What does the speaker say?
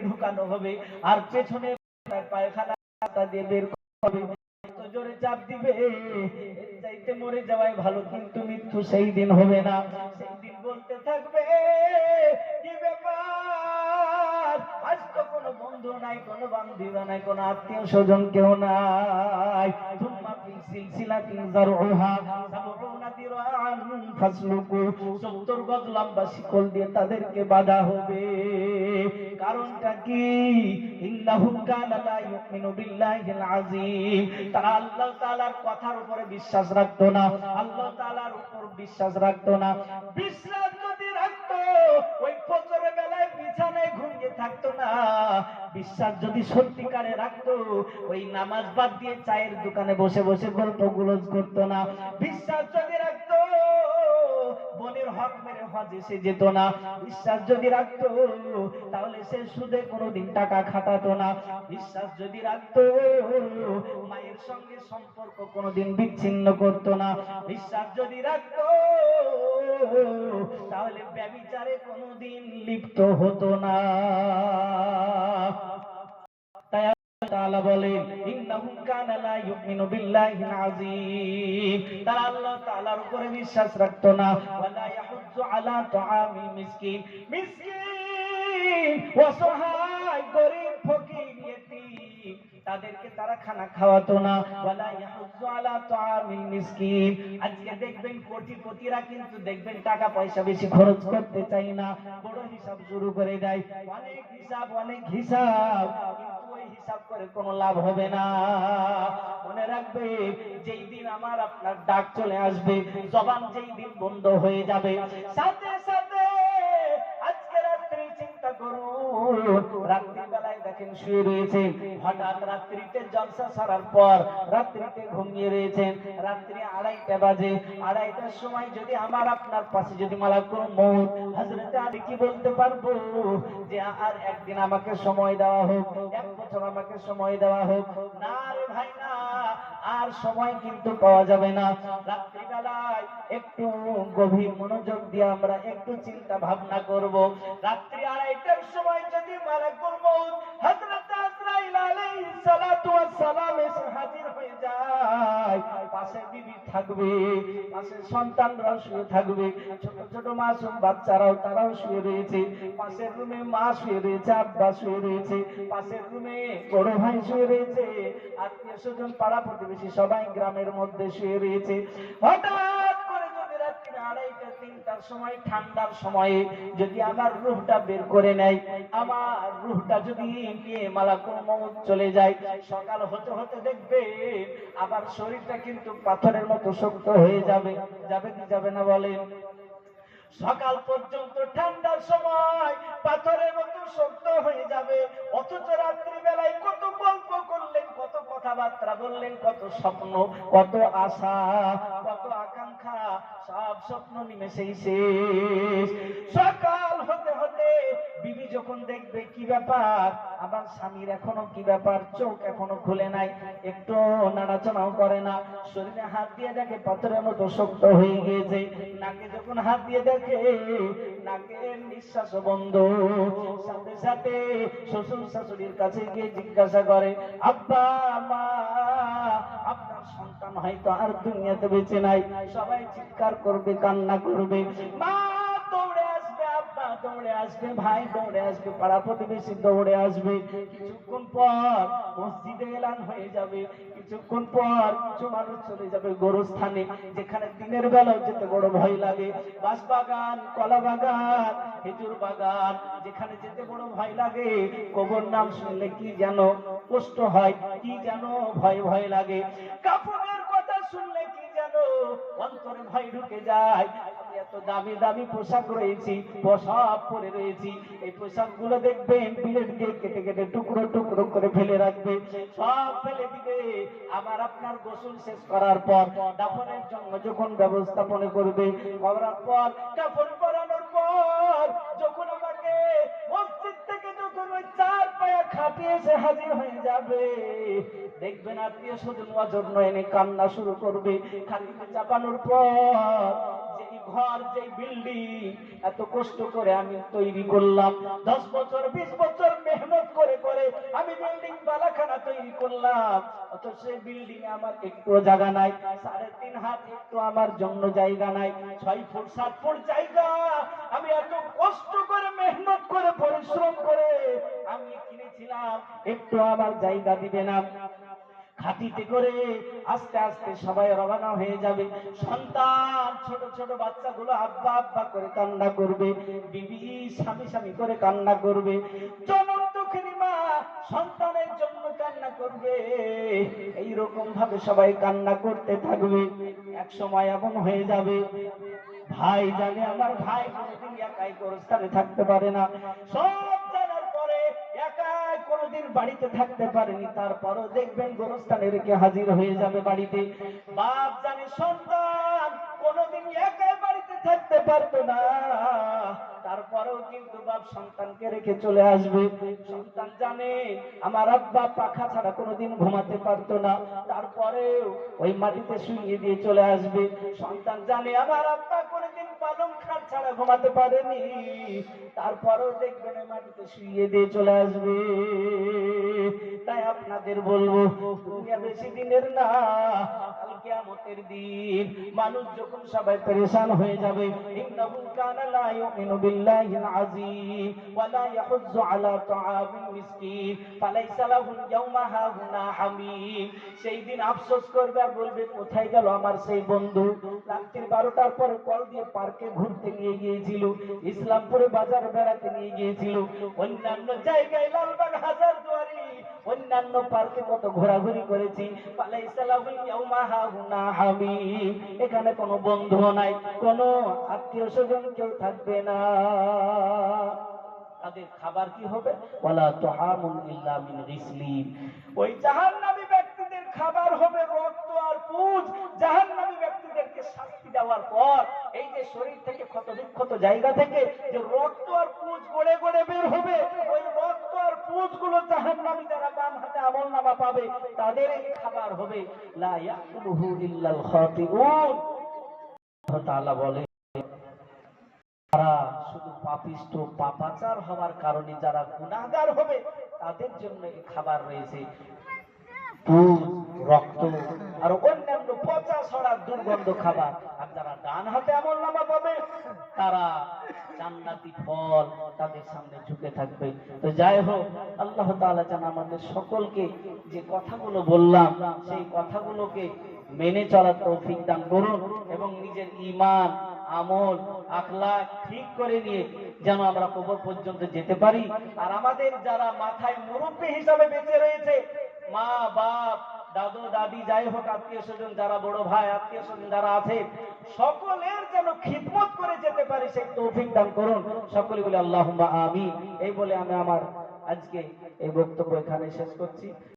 ঢুকানো হবে, আর পেছনে পায়খানা দিয়ে বের হবে, জোরে চাপ দিবে, চাইতে মরে যাওয়াই ভালো, কিন্তু মৃত্যু সেই দিন হবে না। সেই দিন বলতে থাকবে, কি ব্যাপার, আজ তো কোনো বন্ধু নাই, কোনো বান্ধবী নাই, কোনো আত্মীয় স্বজন কেউ নাই। থুম্মা ফি সিলসিলাতিন যারউহা সাবউনা দিরআন ফাসলুকু, 70 গজ লম্বা শিকল দিয়ে তাদেরকে বাঁধা হবে। কারণটা কি? ইন্নাহুম কানা লা ইউমিনু বিল্লাহিল আযীম, তারা আল্লাহ তাআলার কথার উপরে বিশ্বাস রাখতো না, আল্লাহ তাআলার উপর বিশ্বাস রাখতো না। বিশ্বাস যদি রাখতো, ওই ফজরের বেলায় বিছানায় ঘুমিয়ে থাকতো না। বিশ্বাস যদি সত্যিকারে রাখতো, ওই নামাজ বাদ দিয়ে চায়ের দোকানে বসে বসে গল্প গুজব করতো না। বিশ্বাস যদি রাখতো, বনের হক মেরে হজে সে যেত না। বিশ্বাস যদি রাখতো, তাহলে সে সুদে কোনোদিন টাকা খাটাতো না। বিশ্বাস যদি রাখতো, মায়ের সঙ্গে সম্পর্ক কোনোদিন বিচ্ছিন্ন করতো না। বিশ্বাস যদি রাখতো, তাহলে ব্যভিচারে কোনোদিন লিপ্ত হতো না। তাই তাআলা বলেন, ইন্নাহুম কানা লা ইউমিনু বিল্লাহিল আযীম, তারা আল্লাহ তাআলার উপরে বিশ্বাস রাখতো না। ওয়ালা ইয়াহুজ্জু আলা তুআমিল মিসকিন, মিসকিন অসহায় গরীব ফকির ইয়েতিম, তাদেরকে তারা খানা খাওয়াতো না। ওয়ালা ইয়াহুজ্জু আলা তুআমিল মিসকিন, আজকে দেখবেন কোটিপতিরা কিন্তু দেখবেন টাকা পয়সা বেশি খরচ করতে চাই না, বড় হিসাব শুরু করে দেয়, অনেক হিসাব, অনেক হিসাব, কিন্তু ওই হিসাব করে কোনো লাভ হবে না। মনে রাখবে, যেই দিন আমার আপনার ডাক চলে আসবে, জবান যেই দিন বন্ধ হয়ে যাবে, সাথে সাথে আজকে রাত্রি চিন্তা করুন, রাত্রি বেলায় দেখেন শুয়ে রয়েছেন, হঠাৎ রাত্রিতে জলসা সারার পর রাত্রিতে ঘুমিয়ে রয়েছেন, রাত্রি 2:30 বাজে, 2:30টার সময় যদি আমার আপনার পাশে যদি মালাকুল মউত হযরত আলী কি বলতে পারবো যে আর একদিন আমাকে সময় দেওয়া হোক, 1 বছর আমাকে সময় দেওয়া হোক? না রে ভাই না, আর সময় কিন্তু পাওয়া যাবে না। রাত্রিবেলায় একটু গভীর মনোযোগ দিয়ে আমরা একটু চিন্তা ভাবনা করব। রাত্রি 2:30টার সময় যদি মালাকুল মউত হযরত আজরাইল আলাইহিস সালাতু ওয়াস সালাম এসে হাজির হয়ে যায়, পাশে বিবি থাকবে, পাশে সন্তানরা শুয়ে থাকবে, ছোট ছোট মাসুম বাচ্চারাও তারাও শুয়ে রয়েছে, পাশের রুমে মা শুয়ে রয়েছে, আব্বা শুয়ে রয়েছে, পাশের রুমে বড় ভাই শুয়ে রয়েছে, আত্মীয় স্বজন পাড়া প্রতিবেশী সবাই গ্রামের মধ্যে শুয়ে রয়েছে। হঠাৎ করে যদি রাত্রি 2:30-3টার সময় ঠান্ডার সময়ে যদি আমার রূহটা বের করে নেয়, আমার রূহটা যদি নিয়ে মালাকুল মউত চলে যায়, সকাল হতে হতে দেখবে আবার শরীরটা কিন্তু পাথরের মতো শক্ত হয়ে যাবে। যাবে কি যাবে না বলেন? সকাল পর্যন্ত ঠান্ডার সময় পাথরের মতো শক্ত হয়ে যাবে, অথচ রাত্রি বেলায় কত গল্প করলেন, কত কথাবার্তা বললেন, কত স্বপ্ন, কত আশা, কত আকাঙ্ক্ষা, সব স্বপ্ন নিমেষেই শেষ। সকাল হতে হতে বিবি যখন দেখবে কি ব্যাপার, আমার স্বামীর এখনো কি ব্যাপার, চোখ এখনো খুলে নাই, একটু নাড়াচাড়াও করে না, শরীরে হাত দিয়ে দেখে পাথরের মতো শক্ত হয়ে গিয়েছে, নাকে যখন হাত দিয়ে দেখে নাকের নিঃশ্বাস বন্ধ, সাথে সাথে শ্বশুর শাশুড়ির কাছে গিয়ে জিজ্ঞাসা করে, আব্বা মা, আপনার সন্তান হয়তো আর দুনিয়াতে বেঁচে নাই। সবাই চিৎকার করবে, কান্না করবে, মা দৌড়ে আসবে, আব্বা দৌড়ে আসবে, ভাই দৌড়ে আসবে, পাড়া প্রতিবেশী দৌড়ে আসবে। কিছুক্ষণ পর মসজিদে এলান হয়ে যাবে, কিছুক্ষণ পর কিছু মানুষ চলে যাবে গোরস্থানে, যেখানে দিনের বেলাও যেতে বড় ভয় লাগে, বাঁশ বাগান, কলা বাগান, খেজুর বাগান, যেখানে যেতে বড় ভয় লাগে, কবর নাম শুনলে কি যেন কষ্ট হয়, কি যেন ভয় ভয় লাগে, কাফনের কথা শুনলে কি যেন অন্তরে ভয় ঢুকে যায়। আমি এত দামি দামি পোশাক রয়েছি, পোশাক পরে রয়েছি, এই পোশাক গুলো দেখবেন বিলেট দিয়ে কেটে কেটে টুকরো টুকরো করে ফেলে রাখবে, সব ফেলে দিবে। আবার আপনার গোসল শেষ করার পর দাফনের জন্য যখন ব্যবস্থাপনা করবে, করার পর কাফন পরানোর পর যখন আমাকে মসজিদ থেকে যখন ওই 4 পায়া খাটে এসে হাজির হয়ে যাবে, দেখবেন আত্মীয় স্বজন জন্য এনে কান্না শুরু করবে। খাটিতে চাপানোর পর যেই ঘর, যেই বিল্ডিং এত কষ্ট করে আমি তৈরি করলাম, 10 বছর 20 বছর মেহনত তৈরি করলাম, অথচ সেই বিল্ডিং এ আমার একটু জায়গা নাই, 3.5 হাত একটু আমার জন্য জায়গা নাই, 6 ফুট 7 ফুট জায়গা আমি এত কষ্ট করে মেহনত করে পরিশ্রম করে আমি কিনেছিলাম, একটু আমার জায়গা দিবে না? খাটিতে করে আস্তে আস্তে সবাই রওনা হয়ে যাবে। সন্তান ছোট ছোট বাচ্চাগুলো আব্বা আব্বা করে কান্না করবে, বিবি স্বামী স্বামী করে কান্না করবে, জনম দুঃখিনী মা সন্তানের জন্য কান্না করবে। এই রকম ভাবে সবাই কান্না করতে থাকবে। এক সময় এমন হয়ে যাবে, ভাই জানে আমার ভাই কোনোদিন একাই গোরস্থানে থাকতে পারে না, সব জানার পরে একাই কোনোদিন বাড়িতে থাকতে পারেনি, তারপরও দেখবেন গোরস্থানে রেখে হাজির হয়ে যাবে বাড়িতে। বাপ জানে সন্তান কোনোদিন একাই বাড়িতে থাকতে পারতো না, তারপরেও কিন্তু বাপ সন্তানকে রেখে চলে আসবে। সন্তান জানে আমার আব্বা পাখা ছাড়া কোনোদিন ঘুমাতে পারতো না, তারপরেও ওই মাটিতে শুইয়ে দিয়ে চলে আসবে। সন্তান জানে আমার আব্বা কোনোদিন পালং খাট ছাড়া ঘুমাতে পারেনি, তারপরেও দেখবেন ওই মাটিতে শুইয়ে দিয়ে চলে আসবে। তাই আপনাদের বলবো, দুনিয়া বেশি দিনের না, কাল কিয়ামতের দিন মানুষ যখন সবাই পেরেশান হয়ে যাবে, ইন্নাহু কানা লা ইউমিনু বিল্লাহিল আযীম ওয়া লা ইয়াহুজ্জু আলা তাআমিল মিসকিন ফালাইসা লাহু ইয়াওমা হাহুনা হামীম। সেই দিন আফসোস করবে আর বলবে, কোথায় গেল আমার সেই বন্ধু, রাত্রি 12টার পরে কল দিয়ে পার্কে ঘুরতে নিয়ে গিয়েছিল, ইসলামপুরে বাজার বেড়াতে নিয়ে গিয়েছিল, অন্যান্য জায়গায় লালবাগ হাজারদুয়ারি অন্যান্য পার্কে কত ঘোরাঘুরি করেছি, ফালাইসা লাহু ইয়াওমা হাহুনা হামীম। এখানে কোনো বন্ধু নাই, কোনো আত্মীয় স্বজন কেউ থাকবে না। তাদের খাবার কি হবে? ওয়ালা তুহামুন ইল্লা মিন গিসলিন। ওই জাহান্নামী ব্যক্তিদের খাবার হবে রক্ত আর পুঁজ। জাহান্নামী ব্যক্তিদেরকে শাস্তি দেওয়ার পর এই যে শরীর থেকে ক্ষত বিক্ষত জায়গা থেকে যে রক্ত আর পুঁজ গড়ে গড়ে বের হবে, ওই রক্ত আর পুঁজ গুলো জাহান্নামী যারা বাম হাতে আমলনামা পাবে তাদের এই খাবার হবে। লা ইয়াকুলুহু ইল্লাল খাতিউন। আল্লাহ তাআলা বলে, যারা শুধু পাপিষ্ঠ পাপাচার হওয়ার কারণে যারা গুনাহগার হবে তাদের জন্য এই খাবার রয়েছে, পুঁজ, রক্ত আর অন্যান্য পচা ছড়া দুর্গন্ধ খাবার। আর যারা ডান হাতে আমলনামা পাবে তারা জান্নাতি ফল তাদের সামনে ঝুঁকে থাকবে। তো যাই হোক, আল্লাহ তাআলা যেন আমাদের সকলকে যে কথাগুলো বললাম সেই কথাগুলোকে মেনে চলার তৌফিক দান করুন এবং নিজের ঈমান আমল আখলাক ঠিক করে নিয়ে যেন আমরা কবর পর্যন্ত যেতে পারি। আর আমাদের যারা মাথায় মুরব্বী হিসাবে বেঁচে রয়েছে, মা বাপ দাদু দাদি যাই হোক আত্মীয় স্বজন যারা বড় ভাই আত্মীয় স্বজন যারা আছে, সকলের যেন খিদমত করে যেতে পারি সেই তৌফিক দান করুন। সকলে বলে আল্লাহুম্মা আমিন। এই বলে আমি আমার আজকে এই বক্তব্য এখানে শেষ করছি।